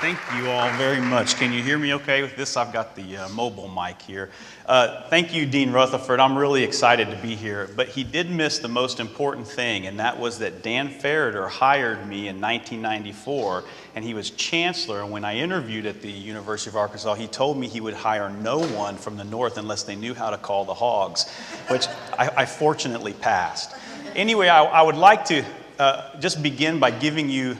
Thank you all very much. Can you hear me okay with this? I've got the mobile mic here. Thank you, Dean Rutherford. I'm really excited to be here, but he did miss the most important thing, and that was that Dan Ferreter hired me in 1994, and he was chancellor. And when I interviewed at the University of Arkansas, he told me he would hire no one from the north unless they knew how to call the hogs, which I fortunately passed. Anyway, I would like to just begin by giving you,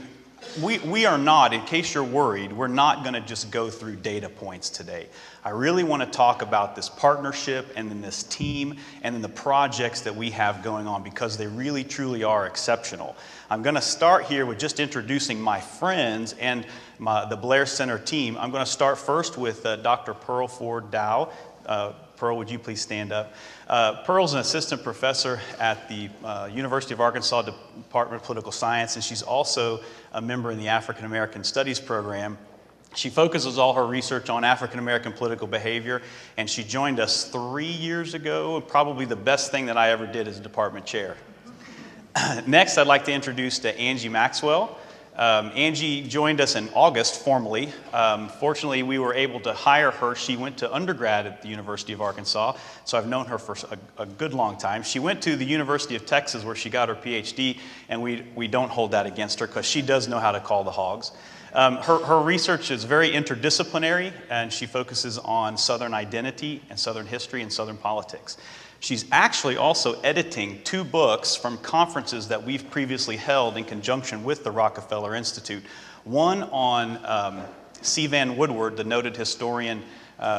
we are not, in case you're worried, we're not going to just go through data points today. I really want to talk about this partnership and then this team and then the projects that we have going on, because they really truly are exceptional. I'm going to start here with just introducing my friends and the Blair Center team. I'm going to start first with Dr. Pearl Ford Dow. Pearl, would you please stand up? Pearl's an assistant professor at the University of Arkansas Department of Political Science, and she's also a member in the African American Studies program. She focuses all her research on African American political behavior, and she joined us 3 years ago. Probably the best thing that I ever did as department chair. Next, I'd like to introduce to Angie Maxwell. Angie joined us in August formally. Fortunately, we were able to hire her. She went to undergrad at the University of Arkansas, so I've known her for a good long time. She went to the University of Texas where she got her PhD, and we don't hold that against her because she does know how to call the hogs. Her research is very interdisciplinary, and she focuses on Southern identity and Southern history and Southern politics. She's actually also editing 2 books from conferences that we've previously held in conjunction with the Rockefeller Institute. One on C. Vann Woodward, the noted historian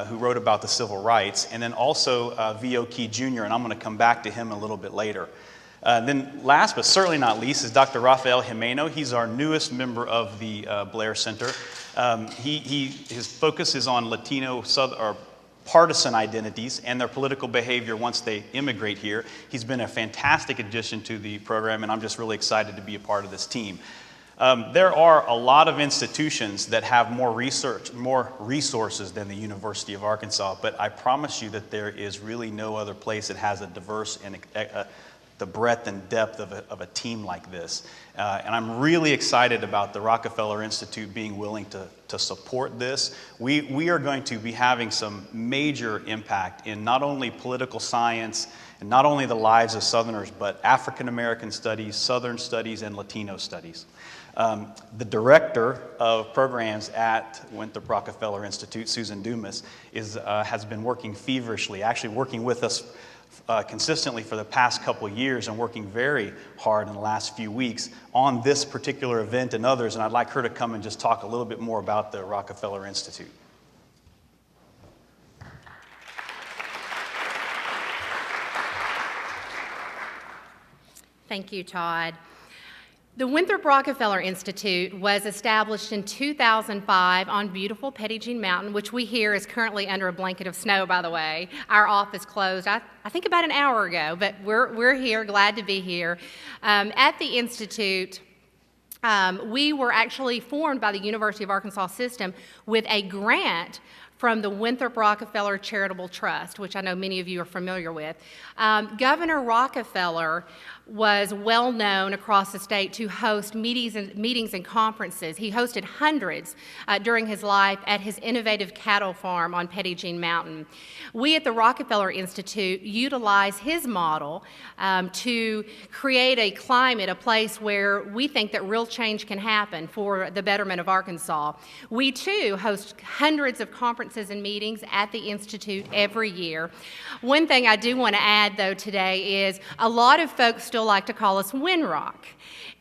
who wrote about the civil rights, and then also V.O. Key Jr., and I'm going to come back to him a little bit later. Then last but certainly not least is Dr. Rafael Jimeno. He's our newest member of the Blair Center. His focus is on Latino partisan identities and their political behavior once they immigrate here. He's been a fantastic addition to the program, and I'm just really excited to be a part of this team. There are a lot of institutions that have more research, more resources than the University of Arkansas, but I promise you that there is really no other place that has a diverse and the breadth and depth of a team like this. And I'm really excited about the Rockefeller Institute being willing to support this. We are going to be having some major impact in not only political science and not only the lives of Southerners, but African American studies, Southern studies, and Latino studies. The director of programs at Winthrop Rockefeller Institute, Susan Dumas, has been working feverishly, actually working with us consistently for the past couple of years and working very hard in the last few weeks on this particular event and others, and I'd like her to come and just talk a little bit more about the Rockefeller Institute. Thank you, Todd. The Winthrop Rockefeller Institute was established in 2005 on beautiful Petit Jean Mountain, which we hear is currently under a blanket of snow, by the way. Our office closed, I think about an hour ago, but we're here, glad to be here. At the Institute, we were actually formed by the University of Arkansas system with a grant from the Winthrop Rockefeller Charitable Trust, which I know many of you are familiar with. Governor Rockefeller was well known across the state to host meetings and conferences. He hosted hundreds during his life at his innovative cattle farm on Petit Jean Mountain. We at the Rockefeller Institute utilize his model to create a climate, a place where we think that real change can happen for the betterment of Arkansas. We too host hundreds of conferences and meetings at the Institute every year. One thing I do want to add though today is a lot of folks still like to call us WinRock.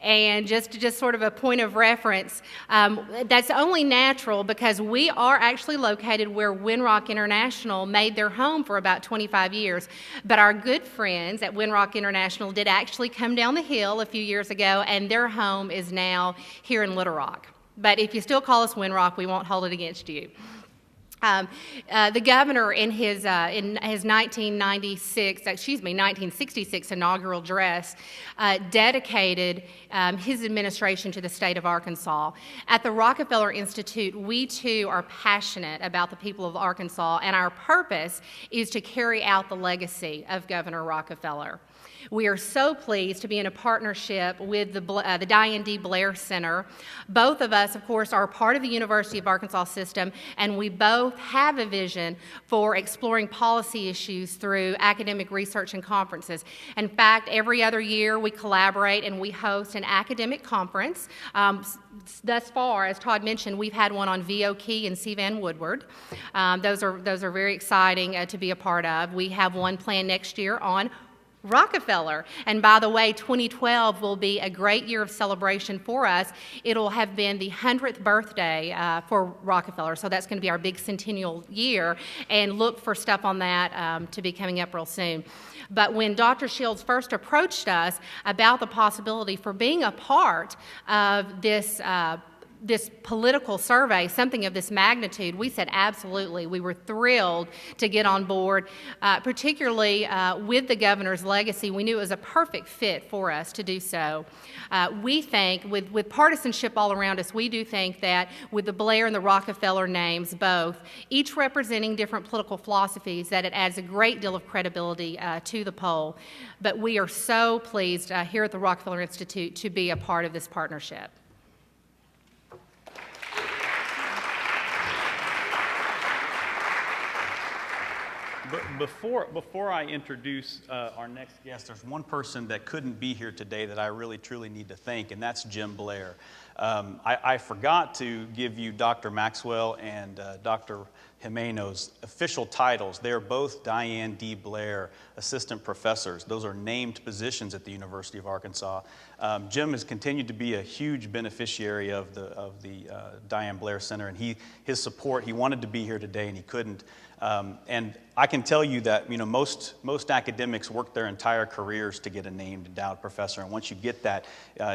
And just sort of a point of reference, that's only natural because we are actually located where Winrock International made their home for about 25 years. But our good friends at Winrock International did actually come down the hill a few years ago, and their home is now here in Little Rock. But if you still call us Winrock, we won't hold it against you. The governor in his 1966 inaugural address dedicated his administration to the state of Arkansas. At the Rockefeller Institute, we too are passionate about the people of Arkansas, and our purpose is to carry out the legacy of Governor Rockefeller. We are so pleased to be in a partnership with the Diane D. Blair Center. Both of us, of course, are part of the University of Arkansas system, and we both have a vision for exploring policy issues through academic research and conferences. In fact, every other year we collaborate and we host an academic conference. Thus far, as Todd mentioned, we've had one on V.O. Key and C. Van Woodward. Those are very exciting to be a part of. We have one planned next year on Rockefeller. And by the way, 2012 will be a great year of celebration for us. It'll have been the 100th birthday for Rockefeller, so that's going to be our big centennial year, and look for stuff on that to be coming up real soon. But when Dr. Shields first approached us about the possibility for being a part of this political survey, something of this magnitude, we said absolutely. We were thrilled to get on board, particularly with the governor's legacy. We knew it was a perfect fit for us to do so. We think, with partisanship all around us, we do think that with the Blair and the Rockefeller names, both, each representing different political philosophies, that it adds a great deal of credibility to the poll. But we are so pleased here at the Rockefeller Institute to be a part of this partnership. Before I introduce our next guest, there's one person that couldn't be here today that I really truly need to thank, and that's Jim Blair. I forgot to give you Dr. Maxwell and Dr. Jimenez's official titles. They're both Diane D. Blair assistant professors. Those are named positions at the University of Arkansas. Jim has continued to be a huge beneficiary of the Diane Blair Center, and his support. He wanted to be here today and he couldn't. And I can tell you that most academics work their entire careers to get a named endowed professor, and once you get that,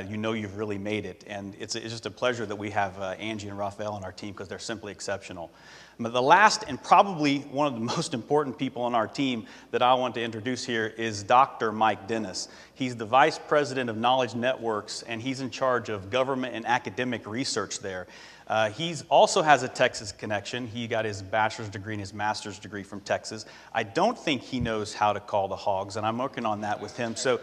you've really made it. And it's just a pleasure that we have Angie and Raphael on our team, because they're simply exceptional. But the last and probably one of the most important people on our team that I want to introduce here is Dr. Mike Dennis. He's the Vice President of Knowledge Networks, and he's in charge of government and academic research there. He also has a Texas connection. He got his bachelor's degree and his master's degree from Texas. I don't think he knows how to call the hogs, and I'm working on that with him. So,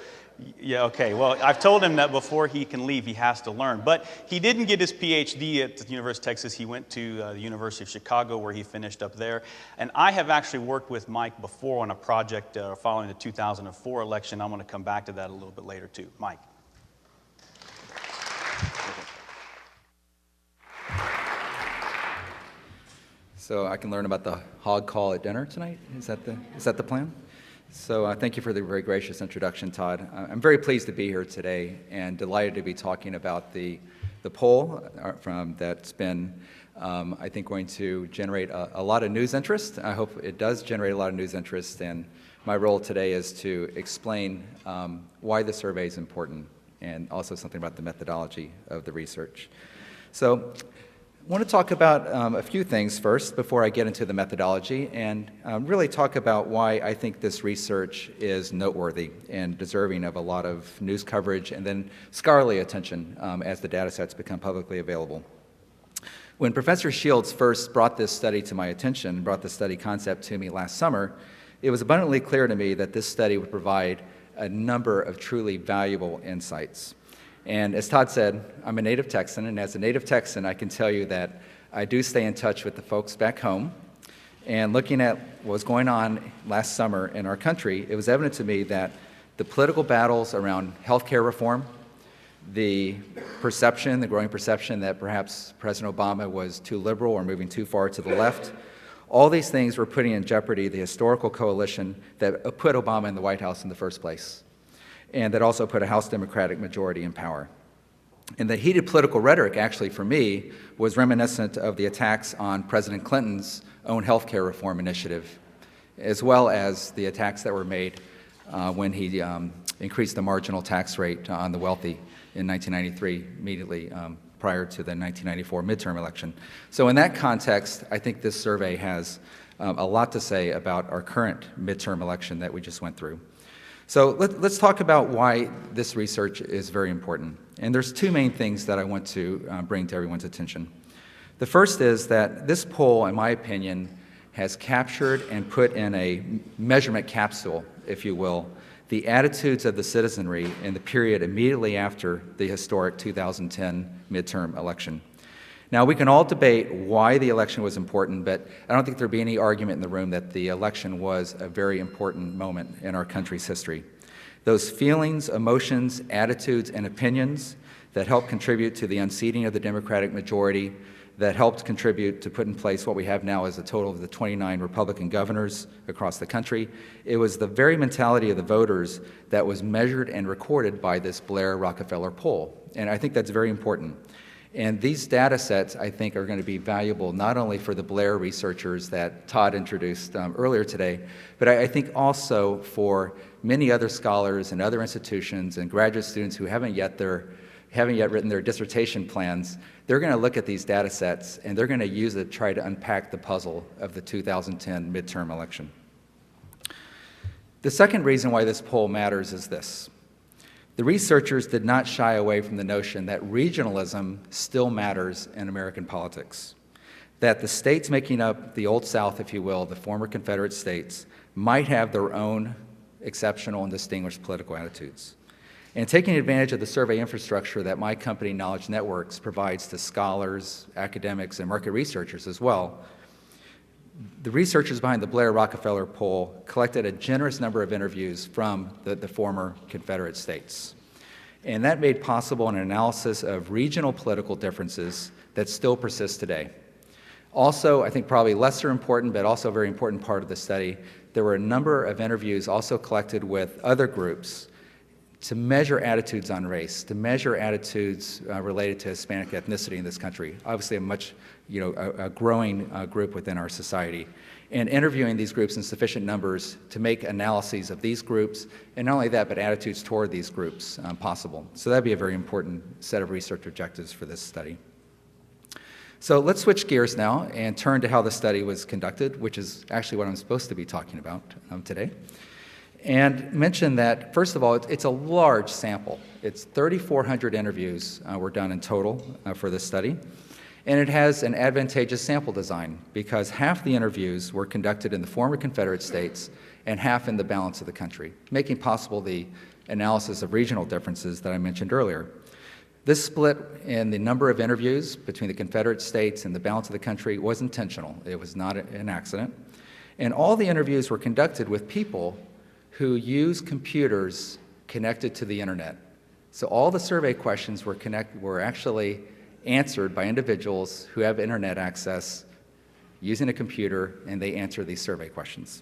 yeah, okay. Well, I've told him that before he can leave, he has to learn. But he didn't get his PhD at the University of Texas. He went to the University of Chicago, where he finished up there. And I have actually worked with Mike before on a project following the 2004 election. I'm going to come back to that a little bit later, too. Mike. So I can learn about the hog call at dinner tonight? Is that the plan? So thank you for the very gracious introduction, Todd. I'm very pleased to be here today and delighted to be talking about the poll that's been, I think, going to generate a lot of news interest. I hope it does generate a lot of news interest, and my role today is to explain why the survey is important and also something about the methodology of the research. So I want to talk about a few things first before I get into the methodology, and really talk about why I think this research is noteworthy and deserving of a lot of news coverage and then scholarly attention as the data sets become publicly available. When Professor Shields first brought this study to my attention, brought the study concept to me last summer, it was abundantly clear to me that this study would provide a number of truly valuable insights. And as Todd said, I'm a native Texan, and as a native Texan, I can tell you that I do stay in touch with the folks back home. And looking at what was going on last summer in our country, it was evident to me that the political battles around healthcare reform, the growing perception that perhaps President Obama was too liberal or moving too far to the left, all these things were putting in jeopardy the historical coalition that put Obama in the White House in the first place, and that also put a House Democratic majority in power. And the heated political rhetoric, actually, for me, was reminiscent of the attacks on President Clinton's own health care reform initiative, as well as the attacks that were made when he increased the marginal tax rate on the wealthy in 1993, immediately prior to the 1994 midterm election. So in that context, I think this survey has a lot to say about our current midterm election that we just went through. So let's talk about why this research is very important. And there's two main things that I want to bring to everyone's attention. The first is that this poll, in my opinion, has captured and put in a measurement capsule, if you will, the attitudes of the citizenry in the period immediately after the historic 2010 midterm election. Now, we can all debate why the election was important, but I don't think there'd be any argument in the room that the election was a very important moment in our country's history. Those feelings, emotions, attitudes, and opinions that helped contribute to the unseating of the Democratic majority, that helped contribute to put in place what we have now as a total of the 29 Republican governors across the country. It was the very mentality of the voters that was measured and recorded by this Blair-Rockefeller poll. And I think that's very important. And these data sets, I think, are going to be valuable not only for the Blair researchers that Todd introduced earlier today, but I think also for many other scholars and other institutions and graduate students who haven't yet written their dissertation plans. They're going to look at these data sets and they're going to use it to try to unpack the puzzle of the 2010 midterm election. The second reason why this poll matters is this. The researchers did not shy away from the notion that regionalism still matters in American politics, that the states making up the Old South, if you will, the former Confederate states, might have their own exceptional and distinguished political attitudes. And taking advantage of the survey infrastructure that my company, Knowledge Networks, provides to scholars, academics, and market researchers as well, the researchers behind the Blair-Rockefeller poll collected a generous number of interviews from the former Confederate states. And that made possible an analysis of regional political differences that still persist today. Also, I think probably lesser important, but also a very important part of the study, there were a number of interviews also collected with other groups to measure attitudes on race, to measure attitudes related to Hispanic ethnicity in this country, obviously a growing group within our society, and interviewing these groups in sufficient numbers to make analyses of these groups, and not only that, but attitudes toward these groups possible. So that'd be a very important set of research objectives for this study. So let's switch gears now and turn to how the study was conducted, which is actually what I'm supposed to be talking about today. And mention that, first of all, it's a large sample. It's 3,400 interviews were done in total for this study. And it has an advantageous sample design because half the interviews were conducted in the former Confederate states and half in the balance of the country, making possible the analysis of regional differences that I mentioned earlier. This split in the number of interviews between the Confederate states and the balance of the country was intentional. It was not an accident. And all the interviews were conducted with people who use computers connected to the internet. So all the survey questions were actually answered by individuals who have internet access using a computer, and they answer these survey questions.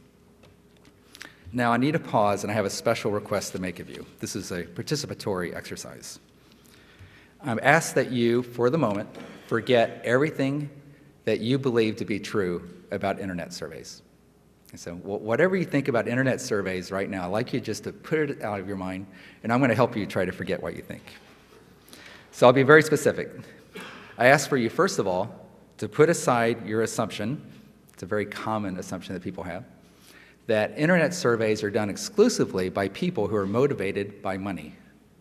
Now I need to pause, and I have a special request to make of you. This is a participatory exercise. I'm asked that you, for the moment, forget everything that you believe to be true about internet surveys. And so whatever you think about internet surveys right now, I'd like you just to put it out of your mind, and I'm going to help you try to forget what you think. So I'll be very specific. I ask for you, first of all, to put aside your assumption, it's a very common assumption that people have, that internet surveys are done exclusively by people who are motivated by money.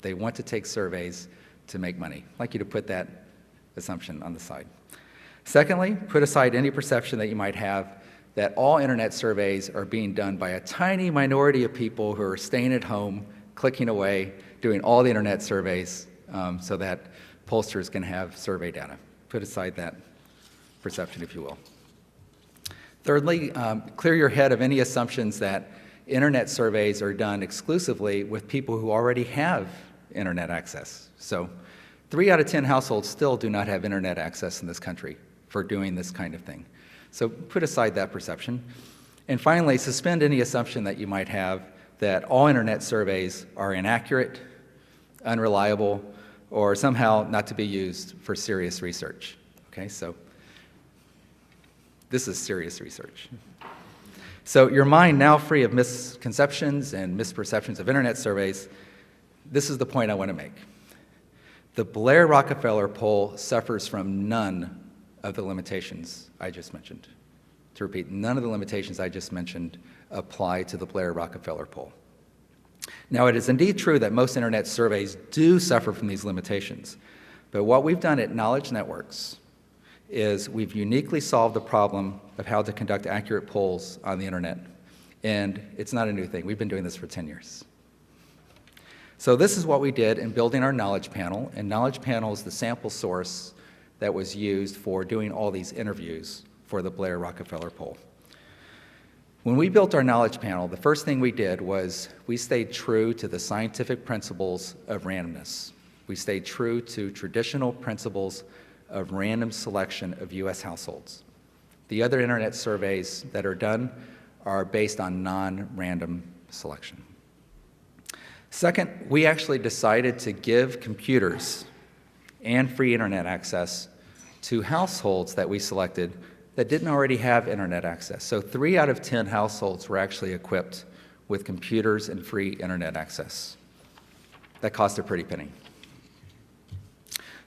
They want to take surveys to make money. I'd like you to put that assumption on the side. Secondly, put aside any perception that you might have that all internet surveys are being done by a tiny minority of people who are staying at home, clicking away, doing all the internet surveys so that pollsters can have survey data. Put aside that perception, if you will. Thirdly, clear your head of any assumptions that internet surveys are done exclusively with people who already have internet access. So 3 out of 10 households still do not have internet access in this country for doing this kind of thing. So put aside that perception. And finally, suspend any assumption that you might have that all internet surveys are inaccurate, unreliable, or somehow not to be used for serious research. Okay, so this is serious research. So your mind now free of misconceptions and misperceptions of internet surveys, this is the point I want to make. The Blair-Rockefeller poll suffers from none of the limitations I just mentioned. To repeat, none of the limitations I just mentioned apply to the Blair-Rockefeller poll. Now, it is indeed true that most internet surveys do suffer from these limitations, but what we've done at Knowledge Networks is we've uniquely solved the problem of how to conduct accurate polls on the internet, and it's not a new thing. We've been doing this for 10 years. So this is what we did in building our knowledge panel, and knowledge panel is the sample source that was used for doing all these interviews for the Blair-Rockefeller Poll. When we built our knowledge panel, the first thing we did was we stayed true to the scientific principles of randomness. We stayed true to traditional principles of random selection of U.S. households. The other internet surveys that are done are based on non-random selection. Second, we actually decided to give computers and free internet access to households that we selected that didn't already have internet access. So 3 out of 10 households were actually equipped with computers and free internet access. That cost a pretty penny.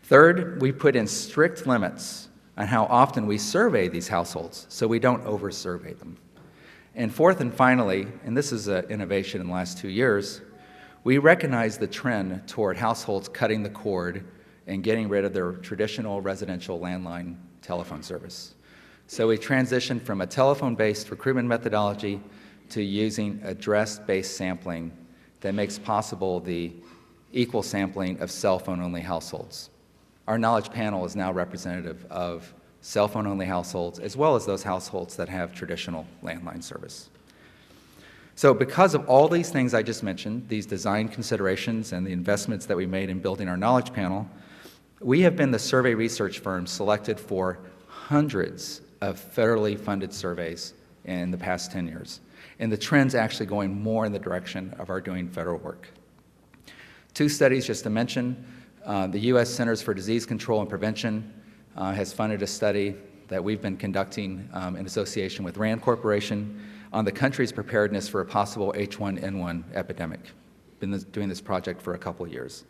Third, we put in strict limits on how often we survey these households so we don't over-survey them. And fourth and finally, and this is an innovation in the last 2 years, we recognize the trend toward households cutting the cord and getting rid of their traditional residential landline telephone service. So we transitioned from a telephone-based recruitment methodology to using address-based sampling that makes possible the equal sampling of cell phone-only households. Our knowledge panel is now representative of cell phone-only households as well as those households that have traditional landline service. So because of all these things I just mentioned, these design considerations and the investments that we made in building our knowledge panel, we have been the survey research firm selected for hundreds of federally funded surveys in the past 10 years. And the trend's actually going more in the direction of our doing federal work. 2 studies just to mention, the U.S. Centers for Disease Control and Prevention has funded a study that we've been conducting in association with RAND Corporation on the country's preparedness for a possible H1N1 epidemic. Been doing this project for a couple of years.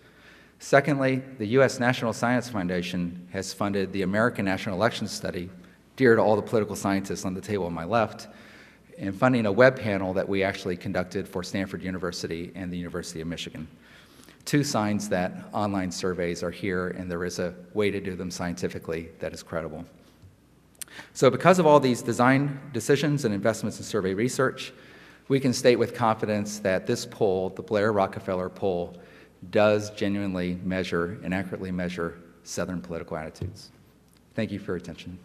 Secondly, the U.S. National Science Foundation has funded the American National Elections Study, dear to all the political scientists on the table on my left, in funding a web panel that we actually conducted for Stanford University and the University of Michigan. 2 signs that online surveys are here and there is a way to do them scientifically that is credible. So because of all these design decisions and investments in survey research, we can state with confidence that this poll, the Blair-Rockefeller Poll, does genuinely measure and accurately measure Southern political attitudes. Thank you for your attention.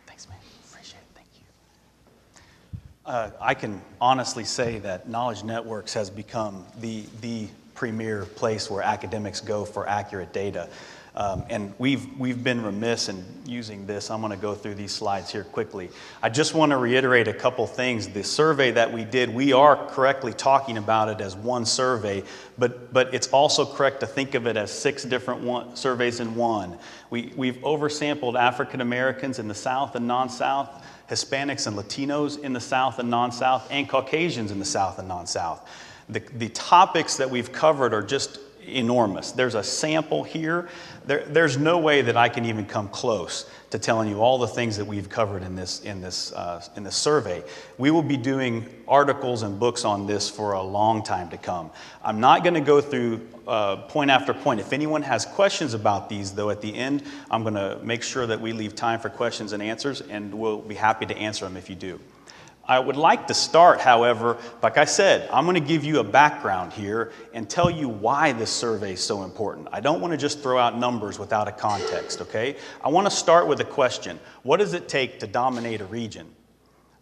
Thanks, man. Appreciate it. Thank you. I can honestly say that Knowledge Networks has become the premier place where academics go for accurate data. And we've been remiss in using this. I'm going to go through these slides here quickly. I just want to reiterate a couple things. The survey that we did, we are correctly talking about it as one survey, but it's also correct to think of it as 6 different surveys in one. We've oversampled African Americans in the South and non-South, Hispanics and Latinos in the South and non-South, and Caucasians in the South and non-South. The topics that we've covered are just enormous. There's a sample here. There's no way that I can even come close to telling you all the things that we've covered in this survey. We will be doing articles and books on this for a long time to come. I'm not going to go through point after point. If anyone has questions about these, though, at the end, I'm going to make sure that we leave time for questions and answers, and we'll be happy to answer them if you do. I would like to start, however, like I said, I'm going to give you a background here and tell you why this survey is so important. I don't want to just throw out numbers without a context, okay? I want to start with a question. What does it take to dominate a region?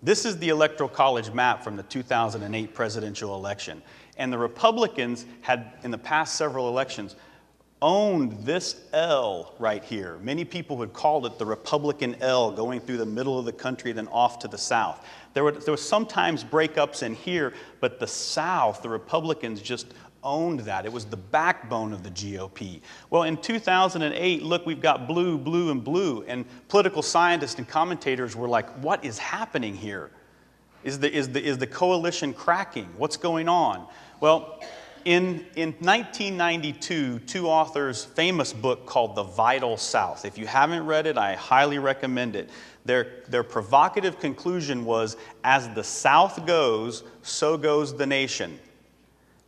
This is the Electoral College map from the 2008 presidential election. And the Republicans had, in the past several elections, owned this L right here. Many people would call it the Republican L, going through the middle of the country, then off to the south. There were sometimes breakups in here, but the South, the Republicans just owned that. It was the backbone of the GOP. Well, in 2008, look, we've got blue, blue, and blue, and political scientists and commentators were like, what is happening here? Is the coalition cracking? What's going on? Well, in 1992, 2 authors' famous book called The Vital South. If you haven't read it, I highly recommend it. Their provocative conclusion was, as the South goes, so goes the nation.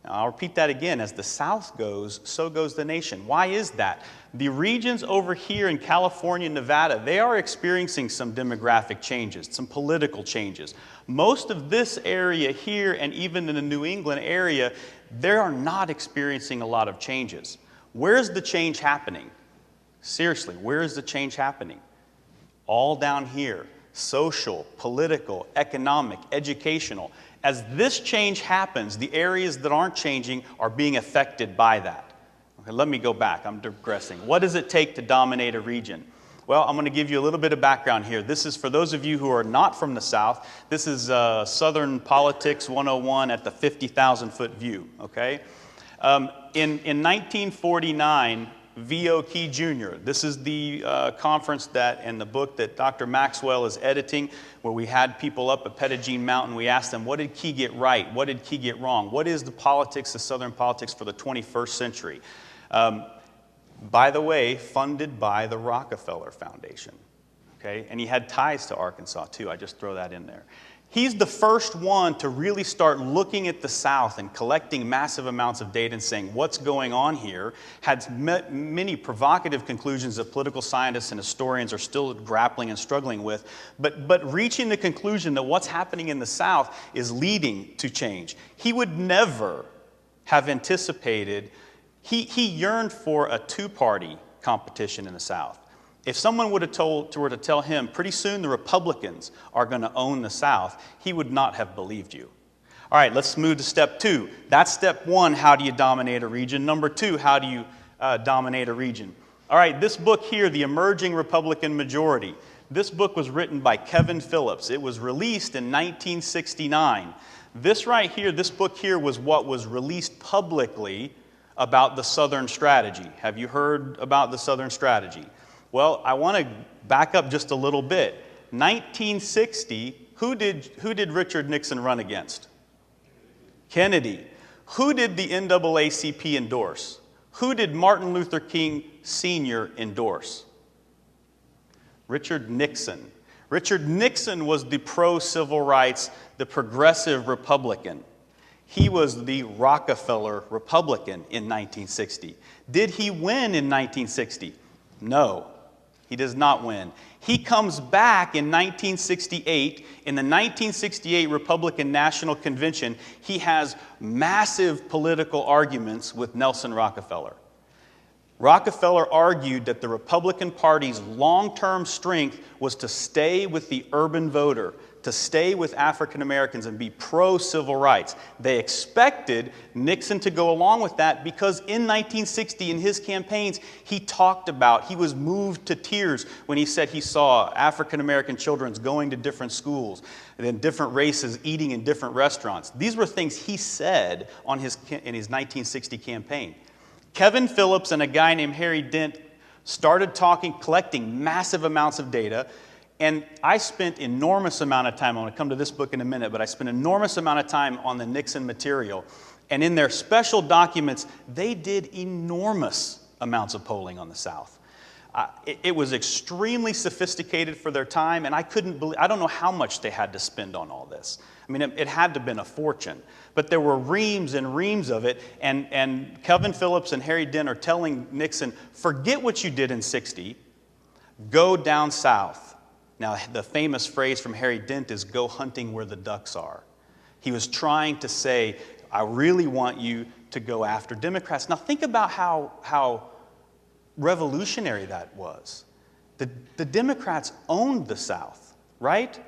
Now, I'll repeat that again. As the South goes, so goes the nation. Why is that? The regions over here in California and Nevada, they are experiencing some demographic changes, some political changes. Most of this area here, and even in the New England area, they are not experiencing a lot of changes. Where's the change happening? Seriously, where is the change happening? All down here. Social, political, economic, educational. As this change happens, the areas that aren't changing are being affected by that. Okay, let me go back. I'm digressing. What does it take to dominate a region? Well, I'm going to give you a little bit of background here. This is for those of you who are not from the South. This is Southern Politics 101 at the 50,000-foot view. Okay? In 1949, V.O. Key Jr. This is the conference that, and the book that Dr. Maxwell is editing, where we had people up at Pettigene Mountain. We asked them, what did Key get right? What did Key get wrong? What is the politics, the Southern politics for the 21st century? By the way, funded by the Rockefeller Foundation. Okay? And he had ties to Arkansas, too. I just throw that in there. He's the first one to really start looking at the South and collecting massive amounts of data and saying, what's going on here? Had many provocative conclusions that political scientists and historians are still grappling and struggling with, but reaching the conclusion that what's happening in the South is leading to change. He would never have anticipated, he yearned for a two-party competition in the South. If someone were to tell him, pretty soon the Republicans are going to own the South, he would not have believed you. All right, let's move to step 2. That's step 1, how do you dominate a region? Number 2, how do you dominate a region? All right, this book here, The Emerging Republican Majority. This book was written by Kevin Phillips. It was released in 1969. This right here, this book here was what was released publicly about the Southern strategy. Have you heard about the Southern strategy? Well, I want to back up just a little bit. 1960, who did Richard Nixon run against? Kennedy. Who did the NAACP endorse? Who did Martin Luther King Sr. endorse? Richard Nixon. Richard Nixon was the pro-civil rights, the progressive Republican. He was the Rockefeller Republican in 1960. Did he win in 1960? No. He does not win. He comes back in 1968. In the 1968 Republican National Convention, he has massive political arguments with Nelson Rockefeller. Rockefeller argued that the Republican Party's long-term strength was to stay with the urban voter, to stay with African Americans and be pro-civil rights. They expected Nixon to go along with that because in 1960, in his campaigns, he was moved to tears when he said he saw African American children going to different schools and then different races eating in different restaurants. These were things he said in his 1960 campaign. Kevin Phillips and a guy named Harry Dent started collecting massive amounts of data. And I spent enormous amount of time, I'm going to come to this book in a minute, but I spent enormous amount of time on the Nixon material. And in their special documents, they did enormous amounts of polling on the South. It was extremely sophisticated for their time, and I don't know how much they had to spend on all this. I mean, it had to have been a fortune. But there were reams and reams of it, and Kevin Phillips and Harry Dent are telling Nixon, forget what you did in 60, go down south. Now, the famous phrase from Harry Dent is, go hunting where the ducks are. He was trying to say, I really want you to go after Democrats. Now, think about how revolutionary that was. The Democrats owned the South, right?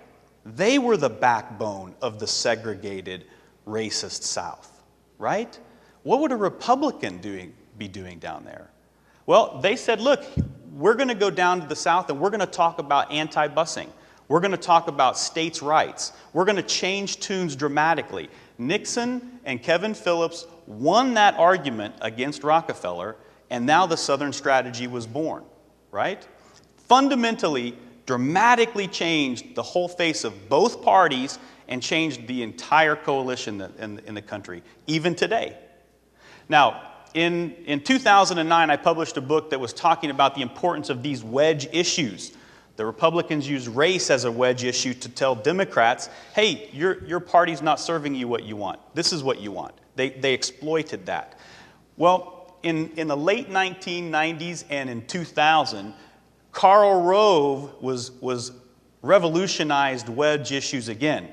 They were the backbone of the segregated, racist South, right? What would a Republican be doing down there? Well, they said, look, we're going to go down to the South and we're going to talk about anti-busing. We're going to talk about states' rights. We're going to change tunes dramatically. Nixon and Kevin Phillips won that argument against Rockefeller, and now the Southern strategy was born, right? Fundamentally, dramatically changed the whole face of both parties and changed the entire coalition in the country, even today. Now, in 2009, I published a book that was talking about the importance of these wedge issues. The Republicans used race as a wedge issue to tell Democrats, hey, your party's not serving you what you want. This is what you want. They exploited that. Well, in the late 1990s and in 2000, Karl Rove was revolutionized wedge issues again.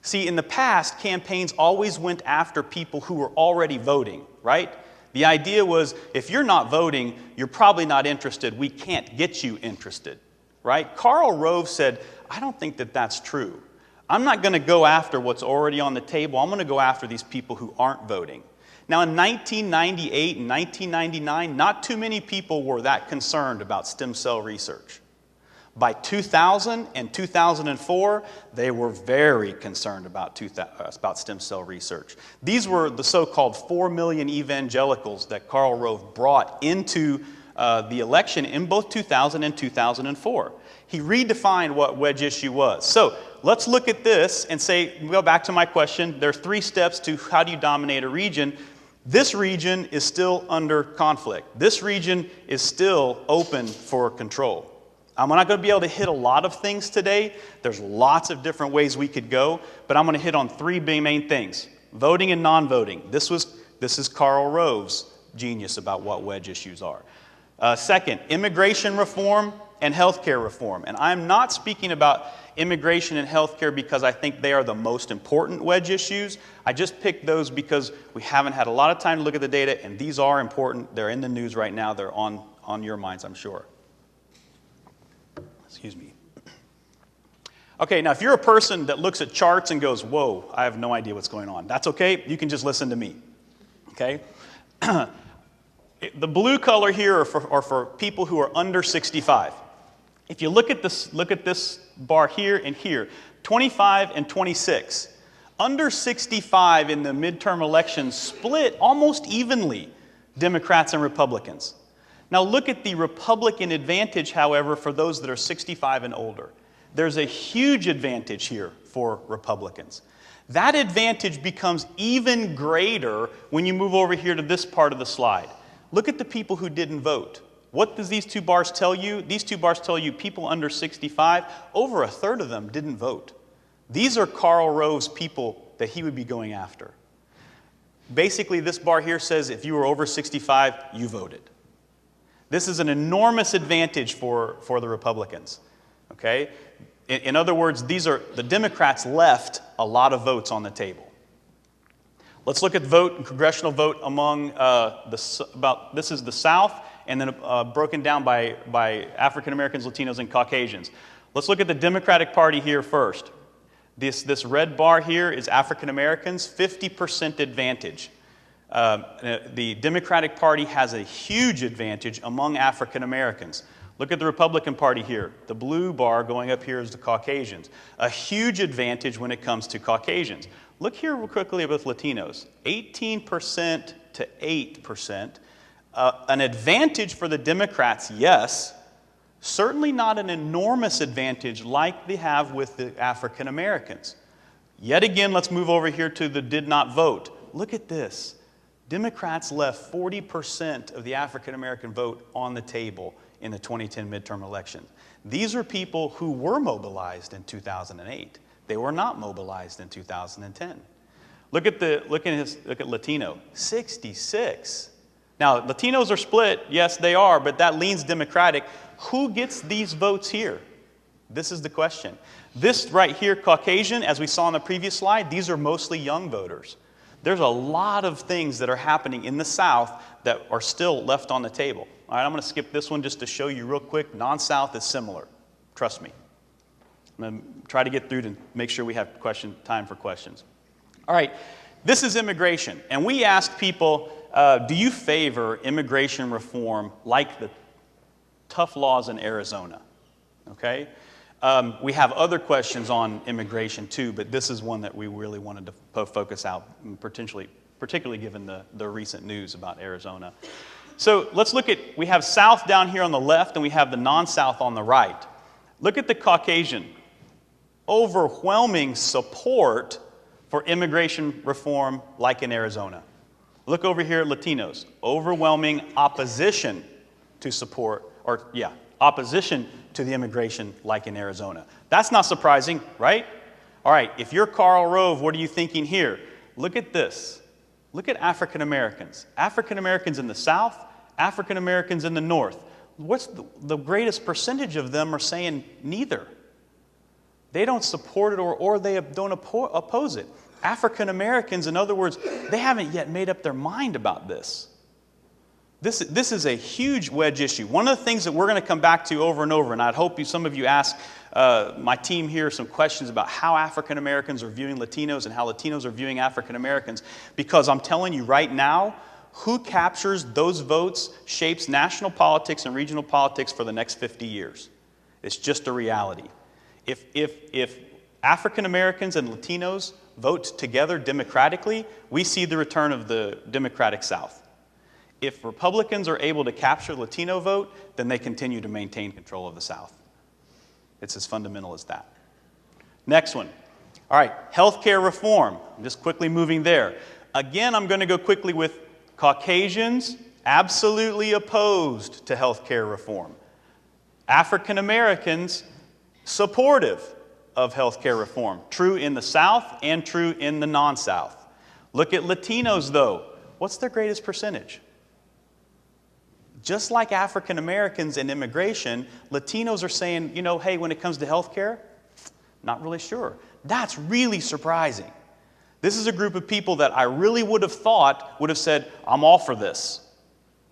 See, in the past, campaigns always went after people who were already voting, right? The idea was, if you're not voting, you're probably not interested. We can't get you interested, right? Karl Rove said, I don't think that that's true. I'm not going to go after what's already on the table. I'm going to go after these people who aren't voting. Now, in 1998 and 1999, not too many people were that concerned about stem cell research. By 2000 and 2004, they were very concerned about stem cell research. These were the so-called 4 million evangelicals that Karl Rove brought into the election in both 2000 and 2004. He redefined what wedge issue was. So let's look at this and say, go back to my question, there's 3 steps to how do you dominate a region. This region is still under conflict. This region is still open for control. I'm not going to be able to hit a lot of things today. There's lots of different ways we could go, but I'm going to hit on 3 main things. Voting and non-voting. This is Karl Rove's genius about what wedge issues are. Second, immigration reform and healthcare reform. And I'm not speaking about immigration and healthcare because I think they are the most important wedge issues. I just picked those because we haven't had a lot of time to look at the data, and these are important. They're in the news right now. They're on your minds, I'm sure. Excuse me. Okay, now if you're a person that looks at charts and goes, whoa, I have no idea what's going on, that's okay. You can just listen to me, okay? The blue color here are for people who are under 65. If you look at this bar here and here, 25 and 26. Under 65 in the midterm elections split almost evenly, Democrats and Republicans. Now look at the Republican advantage, however, for those that are 65 and older. There's a huge advantage here for Republicans. That advantage becomes even greater when you move over here to this part of the slide. Look at the people who didn't vote. What does these 2 bars tell you? These 2 bars tell you people under 65, over 1/3 of them didn't vote. These are Karl Rove's people that he would be going after. Basically, this bar here says if you were over 65, you voted. This is an enormous advantage for the Republicans, okay? In other words, the Democrats left a lot of votes on the table. Let's look at congressional vote among this is the South, and then broken down by African Americans, Latinos, and Caucasians. Let's look at the Democratic Party here first. This red bar here is African Americans, 50% advantage. The Democratic Party has a huge advantage among African Americans. Look at the Republican Party here. The blue bar going up here is the Caucasians. A huge advantage when it comes to Caucasians. Look here real quickly with Latinos. 18% to 8%. An advantage for the Democrats, yes. Certainly not an enormous advantage like they have with the African Americans. Yet again, let's move over here to the did not vote. Look at this. Democrats left 40% of the African American vote on the table in the 2010 midterm election. These are people who were mobilized in 2008. They were not mobilized in 2010. Look at Latino, 66. Now, Latinos are split, yes they are, but that leans Democratic. Who gets these votes here? This is the question. This right here, Caucasian, as we saw on the previous slide, these are mostly young voters. There's a lot of things that are happening in the South that are still left on the table. All right, I'm going to skip this one just to show you real quick. Non-South is similar. Trust me. I'm going to try to get through to make sure we have time for questions. All right, this is immigration. And we asked people, do you favor immigration reform like the tough laws in Arizona? Okay? We have other questions on immigration too, but this is one that we really wanted to focus out, particularly given the recent news about Arizona. So let's look at, we have South down here on the left and we have the non-South on the right. Look at the Caucasian. Overwhelming support for immigration reform like in Arizona. Look over here at Latinos. Overwhelming opposition to opposition to the immigration like in Arizona. That's not surprising, right? All right, if you're Karl Rove, what are you thinking here? Look at this. Look at African Americans. African Americans in the South, African Americans in the North. What's the greatest percentage of them are saying neither? They don't support it or they don't oppose it. African Americans, in other words, they haven't yet made up their mind about this. This is a huge wedge issue. One of the things that we're going to come back to over and over, and I'd hope some of you ask my team here some questions about how African Americans are viewing Latinos and how Latinos are viewing African Americans, because I'm telling you right now, who captures those votes shapes national politics and regional politics for the next 50 years. It's just a reality. If African Americans and Latinos vote together democratically, we see the return of the Democratic South. If Republicans are able to capture the Latino vote, then they continue to maintain control of the South. It's as fundamental as that. Next one. All right, healthcare reform. I'm just quickly moving there. Again, I'm going to go quickly with Caucasians, absolutely opposed to healthcare reform. African Americans, supportive of healthcare reform. True in the South and true in the non-South. Look at Latinos, though. What's their greatest percentage? Just like African Americans and immigration, Latinos are saying, you know, hey, when it comes to healthcare, not really sure. That's really surprising. This is a group of people that I really would have thought would have said, I'm all for this,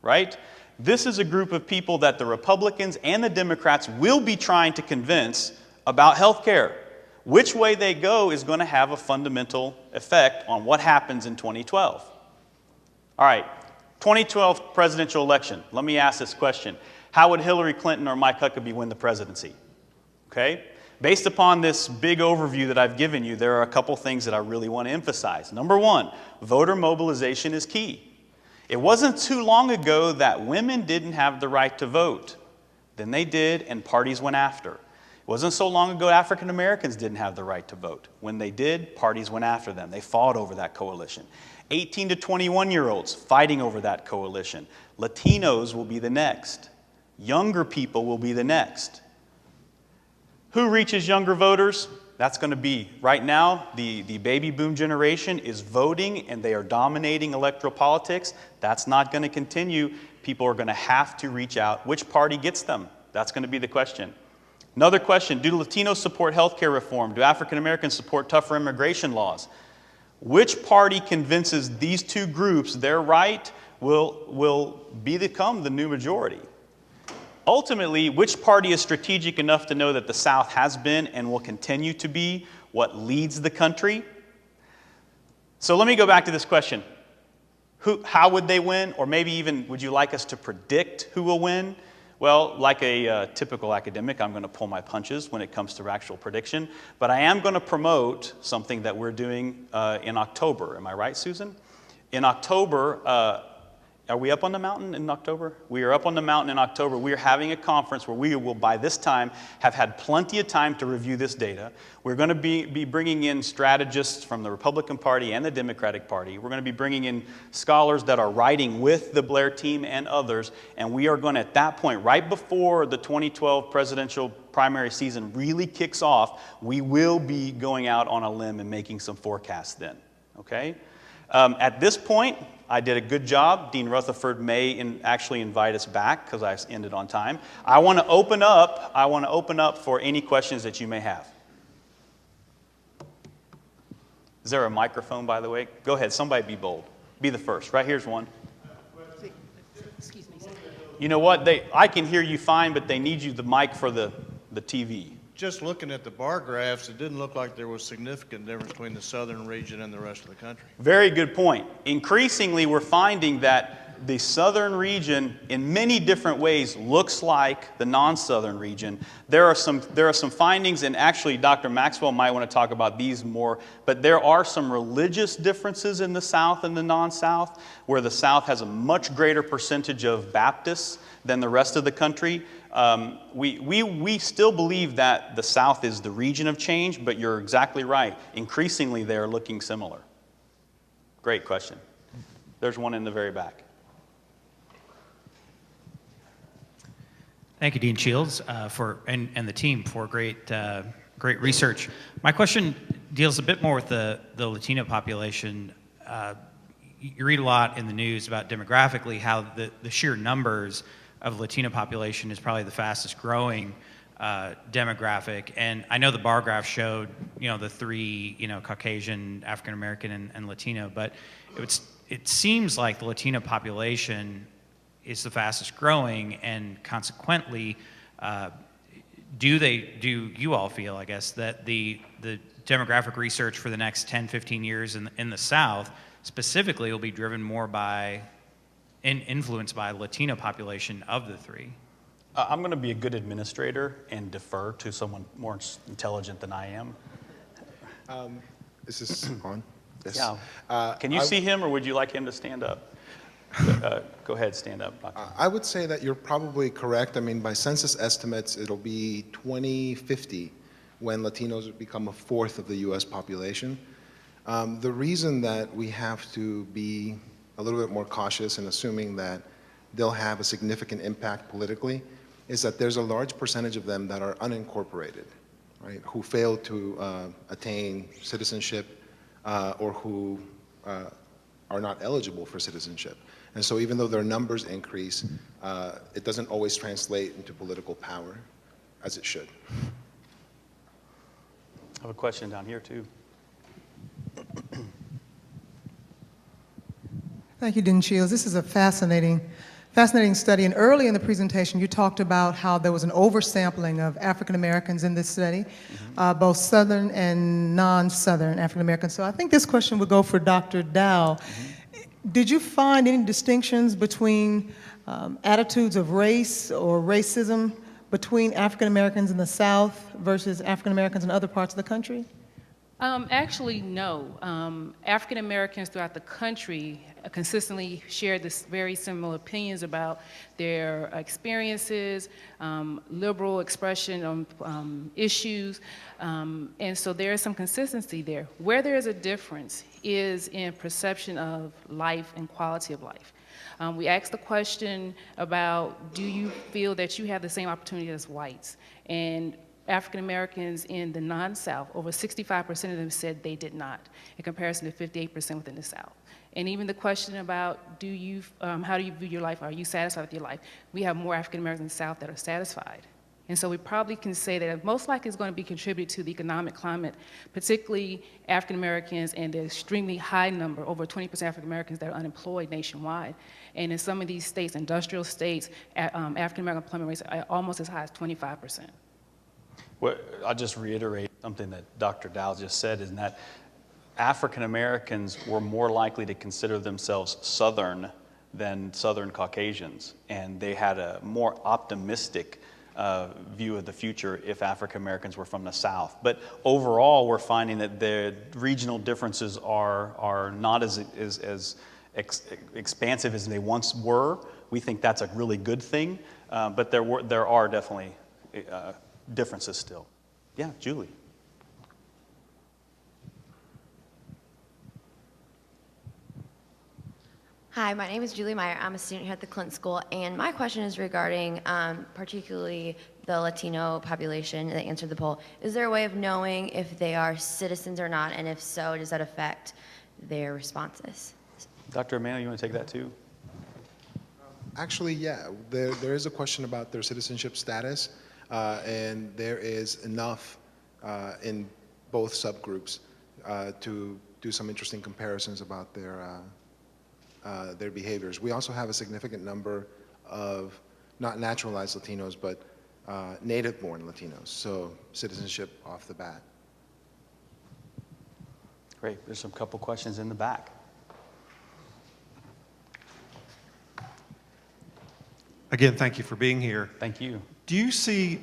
right? This is a group of people that the Republicans and the Democrats will be trying to convince about health care. Which way they go is going to have a fundamental effect on what happens in 2012. All right, 2012 presidential election. Let me ask this question. How would Hillary Clinton or Mike Huckabee win the presidency? Okay? Based upon this big overview that I've given you, there are a couple things that I really want to emphasize. Number one, voter mobilization is key. It wasn't too long ago that women didn't have the right to vote. Then they did, and parties went after. It wasn't so long ago African Americans didn't have the right to vote. When they did, parties went after them. They fought over that coalition. 18 to 21-year-olds fighting over that coalition. Latinos will be the next. Younger people will be the next. Who reaches younger voters? That's going to be, right now, the baby boom generation is voting and they are dominating electoral politics. That's not going to continue. People are going to have to reach out. Which party gets them? That's going to be the question. Another question, do Latinos support health care reform? Do African Americans support tougher immigration laws? Which party convinces these two groups their right will become the new majority? Ultimately, which party is strategic enough to know that the South has been and will continue to be what leads the country? So let me go back to this question. How would they win? Or maybe even, would you like us to predict who will win? Well, like a typical academic, I'm going to pull my punches when it comes to actual prediction. But I am going to promote something that we're doing in October. Am I right, Susan? In October, are we up on the mountain in October? We are up on the mountain in October. We are having a conference where we will, by this time, have had plenty of time to review this data. We're going to be bringing in strategists from the Republican Party and the Democratic Party. We're going to be bringing in scholars that are writing with the Blair team and others. And we are going to, at that point, right before the 2012 presidential primary season really kicks off, we will be going out on a limb and making some forecasts then. Okay? At this point, I did a good job. Dean Rutherford may actually invite us back because I ended on time. I want to open up for any questions that you may have. Is there a microphone, by the way? Go ahead. Somebody be bold. Be the first. Right here's one. Excuse me. You know what? I can hear you fine, but they need you the mic for the TV. Just looking at the bar graphs, it didn't look like there was significant difference between the southern region and the rest of the country. Very good point. Increasingly, we're finding that the southern region, in many different ways, looks like the non-southern region. There are some findings, and actually Dr. Maxwell might want to talk about these more, but there are some religious differences in the South and the non-South, where the South has a much greater percentage of Baptists than the rest of the country. We still believe that the South is the region of change, but you're exactly right. Increasingly, they are looking similar. Great question. There's one in the very back. Thank you, Dean Shields, and the team for great research. My question deals a bit more with the Latino population. you read a lot in the news about demographically how the sheer numbers of Latino population is probably the fastest growing demographic. And I know the bar graph showed, the three, Caucasian, African American, and Latino, but it seems like the Latino population is the fastest growing, and consequently, do you all feel, I guess, that the demographic research for the next 10, 15 years in the South specifically will be driven more by and influenced by Latino population of the three? I'm going to be a good administrator and defer to someone more intelligent than I am. Is this on? Yes. Yeah. Can you see him, or would you like him to stand up? Go ahead, stand up, Doctor. I would say that you're probably correct. I mean, by census estimates, it'll be 2050 when Latinos would become a fourth of the U.S. population. The reason that we have to be a little bit more cautious in assuming that they'll have a significant impact politically is that there's a large percentage of them that are unincorporated, right, who fail to attain citizenship or who are not eligible for citizenship. And so even though their numbers increase, it doesn't always translate into political power as it should. I have a question down here, too. Thank you, Dean Shields. This is a fascinating study. And early in the presentation, you talked about how there was an oversampling of African Americans in this study, both Southern and non-Southern African Americans. So I think this question would go for Dr. Dow. Did you find any distinctions between attitudes of race or racism between African Americans in the South versus African Americans in other parts of the country? Actually, no. African Americans throughout the country consistently share this very similar opinions about their experiences, liberal expression on issues, and so there is some consistency there. Where there is a difference is in perception of life and quality of life. We asked the question about, do you feel that you have the same opportunity as whites? And African Americans in the non-South, over 65% of them said they did not, in comparison to 58% within the South. And even the question about, how do you view your life? Are you satisfied with your life? We have more African Americans in the South that are satisfied. And so we probably can say that most likely is going to be contributed to the economic climate, particularly African Americans and the extremely high number, over 20% African Americans that are unemployed nationwide. And in some of these states, industrial states, African American employment rates are almost as high as 25%. Well, I'll just reiterate something that Dr. Dow just said, is that African Americans were more likely to consider themselves Southern than Southern Caucasians, and they had a more optimistic view of the future if African Americans were from the South. But overall, we're finding that the regional differences are not as expansive as they once were. We think that's a really good thing, but there are definitely differences still. Yeah, Julie. Hi, my name is Julie Meyer. I'm a student here at the Clinton School, and my question is regarding particularly the Latino population that answered the poll. Is there a way of knowing if they are citizens or not, and if so, does that affect their responses? Dr. Amanda, you want to take that too? Actually, yeah. There is a question about their citizenship status, and there is enough in both subgroups to do some interesting comparisons about their behaviors. We also have a significant number of not naturalized Latinos, but native-born Latinos, so citizenship off the bat. Great. There's a couple questions in the back. Again, thank you for being here. Thank you. Do you see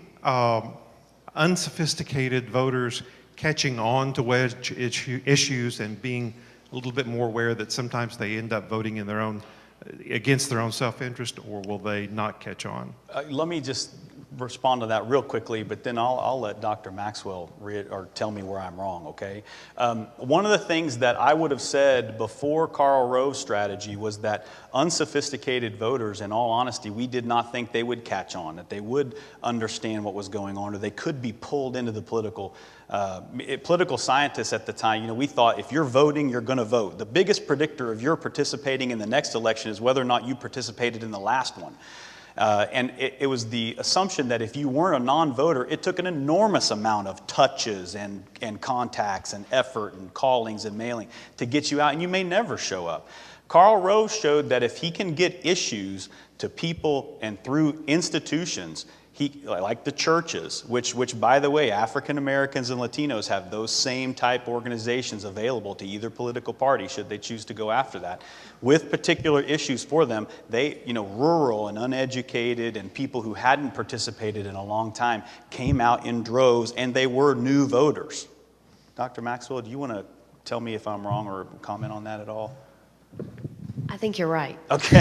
unsophisticated voters catching on to wedge issues and being a little bit more aware that sometimes they end up voting in against their own self-interest, or will they not catch on? Let me just respond to that real quickly, but then I'll let Dr. Maxwell or tell me where I'm wrong, okay? One of the things that I would have said before Karl Rove's strategy was that unsophisticated voters, in all honesty, we did not think they would catch on, that they would understand what was going on, or they could be pulled into the political scientists at the time. We thought if you're voting, you're going to vote. The biggest predictor of your participating in the next election is whether or not you participated in the last one. And it was the assumption that if you weren't a non-voter, it took an enormous amount of touches and contacts and effort and callings and mailing to get you out, and you may never show up. Karl Rove showed that if he can get issues to people and through institutions, like the churches, which by the way, African Americans and Latinos have those same type organizations available to either political party should they choose to go after that, with particular issues for them. They, rural and uneducated and people who hadn't participated in a long time came out in droves, and they were new voters. Dr. Maxwell, do you want to tell me if I'm wrong or comment on that at all? I think you're right. Okay.